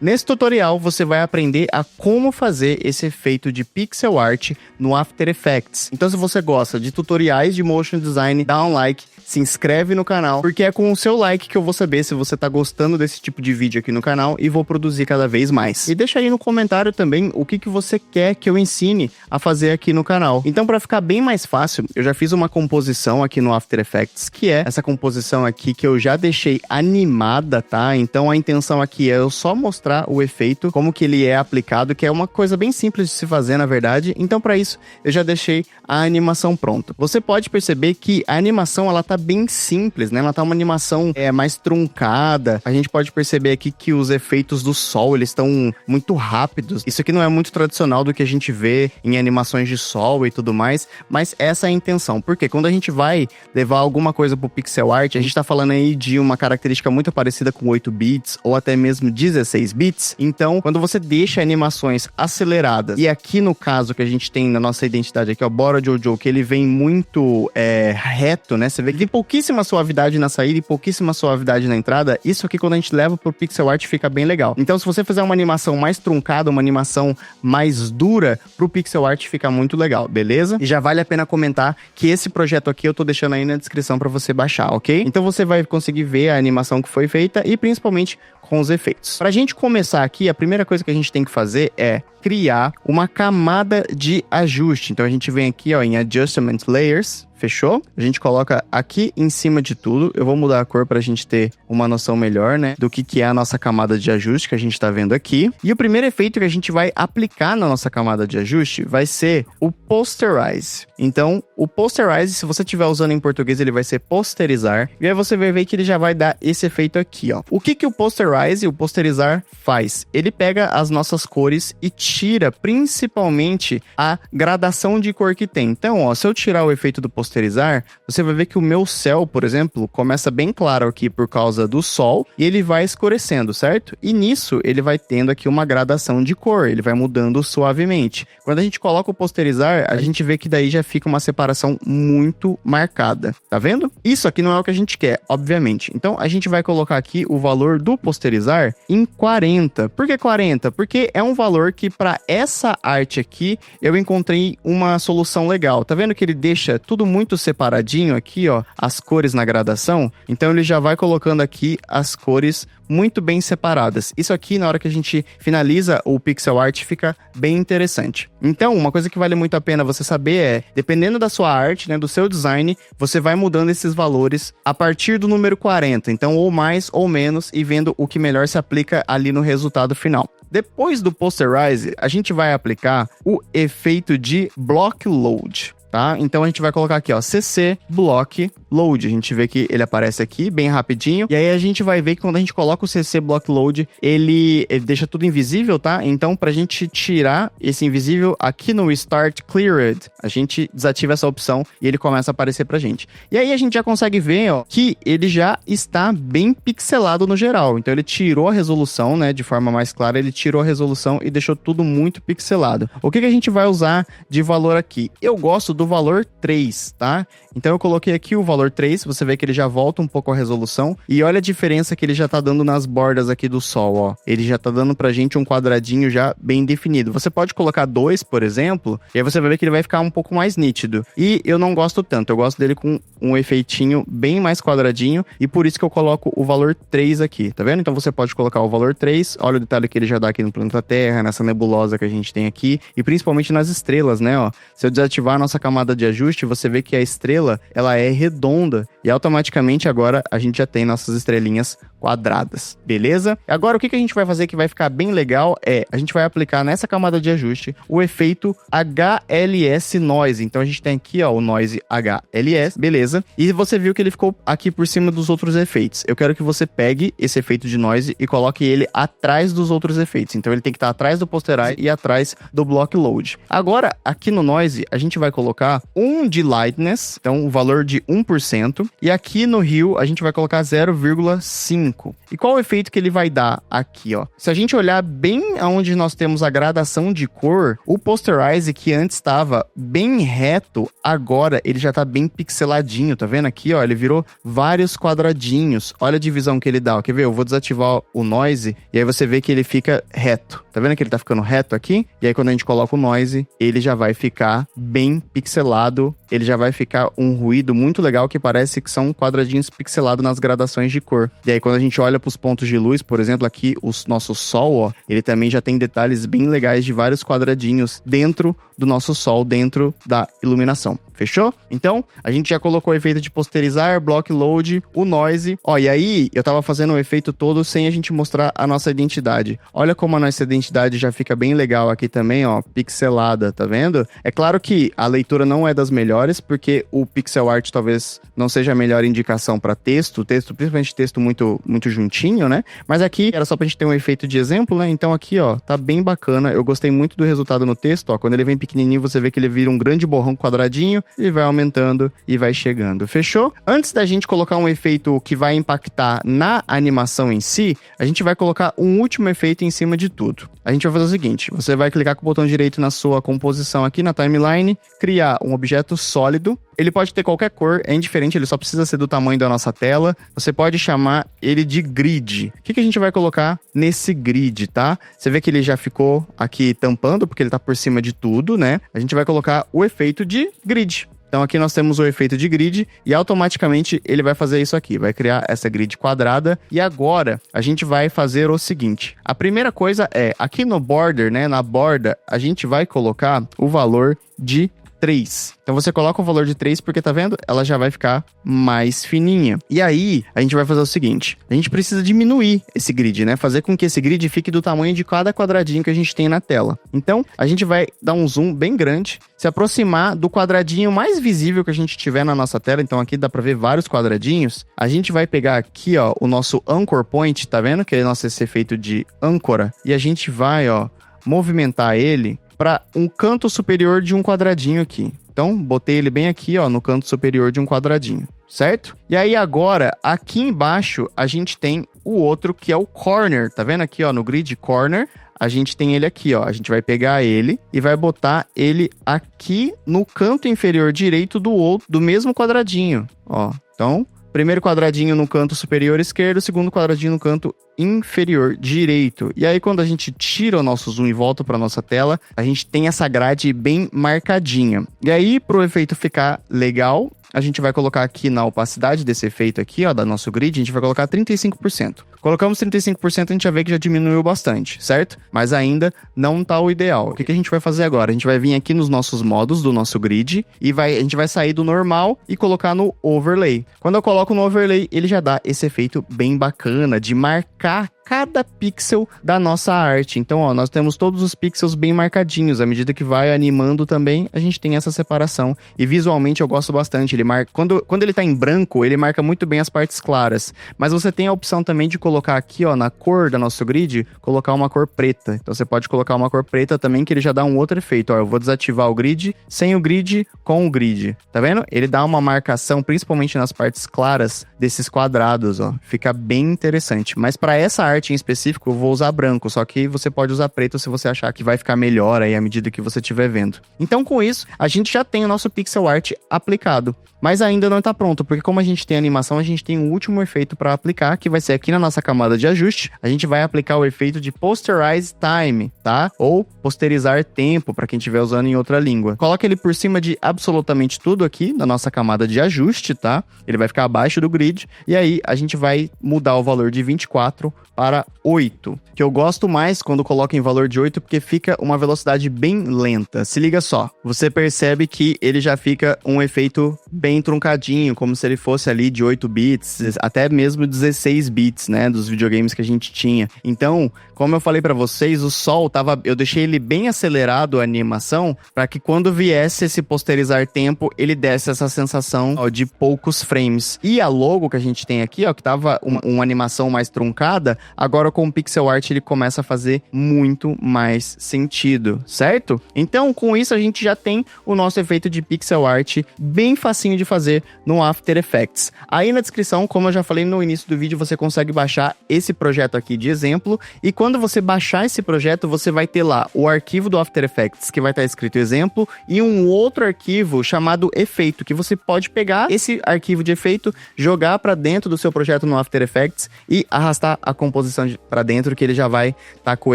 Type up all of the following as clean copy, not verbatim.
Nesse tutorial, você vai aprender a como fazer esse efeito de pixel art no After Effects. Então, se você gosta de tutoriais de motion design, dá um like, se inscreve no canal, porque é com o seu like que eu vou saber se você tá gostando desse tipo de vídeo aqui no canal e vou produzir cada vez mais. E deixa aí no comentário também o que você quer que eu ensine a fazer aqui no canal. Então, para ficar bem mais fácil, eu já fiz uma composição aqui no After Effects, que é essa composição aqui que eu já deixei animada, tá? Então, a intenção aqui é eu só mostrar o efeito, como que ele é aplicado, que é uma coisa bem simples de se fazer, na verdade. Então, para isso, eu já deixei a animação pronta. Você pode perceber que a animação, ela tá bem simples, né? Ela tá uma animação mais truncada. A gente pode perceber aqui que os efeitos do sol, eles estão muito rápidos. Isso aqui não é muito tradicional do que a gente vê em animações de sol e tudo mais, mas essa é a intenção. Porque quando a gente vai levar alguma coisa pro pixel art, a gente tá falando aí de uma característica muito parecida com 8 bits ou até mesmo 16 bits. Então, quando você deixa animações aceleradas, e aqui no caso que a gente tem na nossa identidade aqui, ó, Bora Jojo, que ele vem muito reto, né? Você vê que tem pouquíssima suavidade na saída e pouquíssima suavidade na entrada. Isso aqui, quando a gente leva pro pixel art, fica bem legal. Então, se você fizer uma animação mais truncada, uma animação mais dura, pro pixel art fica muito legal, beleza? E já vale a pena comentar que esse projeto aqui eu tô deixando aí na descrição pra você baixar, ok? Então, você vai conseguir ver a animação que foi feita e, principalmente, com os efeitos. Pra gente começar aqui, a primeira coisa que a gente tem que fazer é criar uma camada de ajuste. Então, a gente vem aqui, ó, em Adjustment Layers, fechou? A gente coloca aqui em cima de tudo. Eu vou mudar a cor pra gente ter uma noção melhor, né, do que é a nossa camada de ajuste que a gente tá vendo aqui. E o primeiro efeito que a gente vai aplicar na nossa camada de ajuste vai ser o Posterize. Então, o Posterize, se você estiver usando em português, ele vai ser posterizar. E aí você vai ver que ele já vai dar esse efeito aqui, ó. O que o Posterize e o posterizar faz? Ele pega as nossas cores e tira principalmente a gradação de cor que tem. Então, ó, se eu tirar o efeito do posterizar, você vai ver que o meu céu, por exemplo, começa bem claro aqui por causa do sol e ele vai escurecendo, certo? E nisso ele vai tendo aqui uma gradação de cor, ele vai mudando suavemente. Quando a gente coloca o posterizar, a gente vê que daí já fica uma separação muito marcada, tá vendo? Isso aqui não é o que a gente quer, obviamente. Então a gente vai colocar aqui o valor do posterizar em 40. Por que 40? Porque é um valor que para essa arte aqui eu encontrei uma solução legal. Tá vendo que ele deixa tudo muito separadinho aqui, ó, as cores na gradação? Então ele já vai colocando aqui as cores muito bem separadas. Isso aqui, na hora que a gente finaliza o pixel art, fica bem interessante. Então, uma coisa que vale muito a pena você saber é, dependendo da sua arte, né, do seu design, você vai mudando esses valores a partir do número 40. Então, ou mais ou menos, e vendo o que melhor se aplica ali no resultado final. Depois do Posterize, a gente vai aplicar o efeito de Block Load. Tá? Então a gente vai colocar aqui, ó, CC Block Load. A gente vê que ele aparece aqui bem rapidinho. E aí a gente vai ver que quando a gente coloca o CC Block Load, ele deixa tudo invisível, tá? Então, pra gente tirar esse invisível aqui no Start Cleared, a gente desativa essa opção e ele começa a aparecer pra gente. E aí a gente já consegue ver, ó, que ele já está bem pixelado no geral. Então ele tirou a resolução, né, de forma mais clara, ele tirou a resolução e deixou tudo muito pixelado. O que a gente vai usar de valor aqui? Eu gosto do valor 3, tá? Então eu coloquei aqui o valor 3, você vê que ele já volta um pouco a resolução, e olha a diferença que ele já tá dando nas bordas aqui do sol, ó. Ele já tá dando pra gente um quadradinho já bem definido. Você pode colocar 2, por exemplo, e aí você vai ver que ele vai ficar um pouco mais nítido. E eu não gosto tanto, eu gosto dele com um efeitinho bem mais quadradinho, e por isso que eu coloco o valor 3 aqui, tá vendo? Então você pode colocar o valor 3, olha o detalhe que ele já dá aqui no planeta Terra, nessa nebulosa que a gente tem aqui, e principalmente nas estrelas, né, ó. Se eu desativar a nossa camada de ajuste, você vê que a estrela, ela é redonda e automaticamente agora a gente já tem nossas estrelinhas quadradas, beleza? Agora o que a gente vai fazer que vai ficar bem legal é, a gente vai aplicar nessa camada de ajuste o efeito HLS Noise. Então a gente tem aqui, ó, o Noise HLS, beleza? E você viu que ele ficou aqui por cima dos outros efeitos. Eu quero que você pegue esse efeito de Noise e coloque ele atrás dos outros efeitos. Então ele tem que estar atrás do Posterize e atrás do Block Load. Agora, aqui no Noise, a gente vai colocar 1 de Lightness, então o valor de 1%, e aqui no Hue a gente vai colocar 0,5. branco. E qual o efeito que ele vai dar aqui, ó? Se a gente olhar bem aonde nós temos a gradação de cor, o Posterize, que antes estava bem reto, agora ele já tá bem pixeladinho, tá vendo aqui, ó? Ele virou vários quadradinhos. Olha a divisão que ele dá, ó. Quer ver? Eu vou desativar o Noise e aí você vê que ele fica reto. Tá vendo que ele tá ficando reto aqui? E aí quando a gente coloca o Noise, ele já vai ficar bem pixelado. Ele já vai ficar um ruído muito legal que parece que são quadradinhos pixelados nas gradações de cor. E aí quando a gente olha para os pontos de luz, por exemplo, aqui o nosso sol, ó, ele também já tem detalhes bem legais de vários quadradinhos dentro do nosso sol, dentro da iluminação. Fechou? Então, a gente já colocou o efeito de posterizar, block load, o noise. Ó, e aí eu tava fazendo o efeito todo sem a gente mostrar a nossa identidade. Olha como a nossa identidade já fica bem legal aqui também, ó, pixelada, tá vendo? É claro que a leitura não é das melhores, porque o pixel art talvez não seja a melhor indicação para texto, principalmente texto muito juntinho, né? Mas aqui era só pra gente ter um efeito de exemplo, né? Então aqui, ó, tá bem bacana. Eu gostei muito do resultado no texto, ó. Quando ele vem pequenininho, você vê que ele vira um grande borrão quadradinho e vai aumentando e vai chegando. Fechou? Antes da gente colocar um efeito que vai impactar na animação em si, a gente vai colocar um último efeito em cima de tudo. A gente vai fazer o seguinte, você vai clicar com o botão direito na sua composição aqui na timeline, criar um objeto sólido. Ele pode ter qualquer cor, é indiferente, ele só precisa ser do tamanho da nossa tela. Você pode chamar ele de grid. O que a gente vai colocar nesse grid, tá? Você vê que ele já ficou aqui tampando, porque ele tá por cima de tudo, né? A gente vai colocar o efeito de grid. Então aqui nós temos o efeito de grid e automaticamente ele vai fazer isso aqui, vai criar essa grid quadrada. E agora a gente vai fazer o seguinte, a primeira coisa é, aqui no border, né, na borda, a gente vai colocar o valor de 3. Então você coloca o valor de 3 porque, tá vendo? Ela já vai ficar mais fininha. E aí, a gente vai fazer o seguinte. A gente precisa diminuir esse grid, né? Fazer com que esse grid fique do tamanho de cada quadradinho que a gente tem na tela. Então, a gente vai dar um zoom bem grande, se aproximar do quadradinho mais visível que a gente tiver na nossa tela. Então, aqui dá pra ver vários quadradinhos. A gente vai pegar aqui, ó, o nosso Anchor Point, tá vendo? Que é esse efeito de âncora. E a gente vai, ó, movimentar ele para um canto superior de um quadradinho aqui. Então, botei ele bem aqui, ó, no canto superior de um quadradinho, certo? E aí agora, aqui embaixo, a gente tem o outro que é o corner. Tá vendo aqui, ó, no grid corner? A gente tem ele aqui, ó. A gente vai pegar ele e vai botar ele aqui no canto inferior direito do mesmo quadradinho, ó. Então, primeiro quadradinho no canto superior esquerdo, segundo quadradinho no canto inferior direito. E aí quando a gente tira o nosso zoom e volta para nossa tela, a gente tem essa grade bem marcadinha. E aí pro efeito ficar legal, a gente vai colocar aqui na opacidade desse efeito aqui, ó, da nosso grid, a gente vai colocar 35%. Colocamos 35%, a gente já vê que já diminuiu bastante, certo? Mas ainda não tá o ideal. O que a gente vai fazer agora? A gente vai vir aqui nos nossos modos do nosso grid e a gente vai sair do normal e colocar no overlay. Quando eu coloco no overlay, ele já dá esse efeito bem bacana de marcar cada pixel da nossa arte. Então, ó, nós temos todos os pixels bem marcadinhos. À medida que vai animando também, a gente tem essa separação. E visualmente eu gosto bastante. Ele marca, quando ele tá em branco, ele marca muito bem as partes claras. Mas você tem a opção também de colocar aqui, ó, na cor da nosso grid, colocar uma cor preta. Então você pode colocar uma cor preta também, que ele já dá um outro efeito. Ó, eu vou desativar o grid, sem o grid, com o grid. Tá vendo? Ele dá uma marcação, principalmente nas partes claras desses quadrados, ó. Fica bem interessante. Mas para essa arte em específico, eu vou usar branco, só que você pode usar preto se você achar que vai ficar melhor aí à medida que você estiver vendo. Então, com isso, a gente já tem o nosso pixel art aplicado, mas ainda não está pronto, porque como a gente tem animação, a gente tem um último efeito para aplicar, que vai ser aqui na nossa camada de ajuste. A gente vai aplicar o efeito de Posterize Time, tá? Ou posterizar tempo, para quem estiver usando em outra língua. Coloca ele por cima de absolutamente tudo aqui na nossa camada de ajuste, tá? Ele vai ficar abaixo do grid, e aí a gente vai mudar o valor de 24 para 8, que eu gosto mais quando coloco em valor de 8, porque fica uma velocidade bem lenta. Se liga só, você percebe que ele já fica um efeito bem truncadinho, como se ele fosse ali de 8 bits, até mesmo 16 bits, né, dos videogames que a gente tinha. Então, como eu falei pra vocês, o sol eu deixei ele bem acelerado a animação, para que quando viesse esse posterizar tempo, ele desse essa sensação, ó, de poucos frames. E a logo que a gente tem aqui, ó, que tava uma animação mais truncada, agora com o pixel art ele começa a fazer muito mais sentido, certo? Então, com isso a gente já tem o nosso efeito de pixel art bem facinho de fazer no After Effects. Aí na descrição, como eu já falei no início do vídeo, você consegue baixar baixar esse projeto aqui de exemplo, e quando você baixar esse projeto, você vai ter lá o arquivo do After Effects, que vai estar escrito exemplo, e um outro arquivo chamado efeito, que você pode pegar esse arquivo de efeito, jogar para dentro do seu projeto no After Effects e arrastar a composição para dentro, que ele já vai estar com o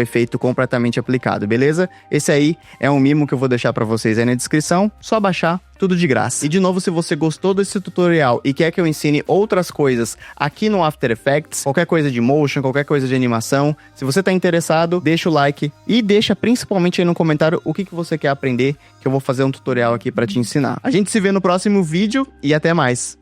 efeito completamente aplicado, beleza? Esse aí é um mimo que eu vou deixar para vocês aí na descrição, só baixar, tudo de graça. E de novo, se você gostou desse tutorial e quer que eu ensine outras coisas aqui no After Effects, qualquer coisa de motion, qualquer coisa de animação, se você tá interessado, deixa o like e deixa principalmente aí no comentário o que você quer aprender, que eu vou fazer um tutorial aqui para te ensinar. A gente se vê no próximo vídeo e até mais!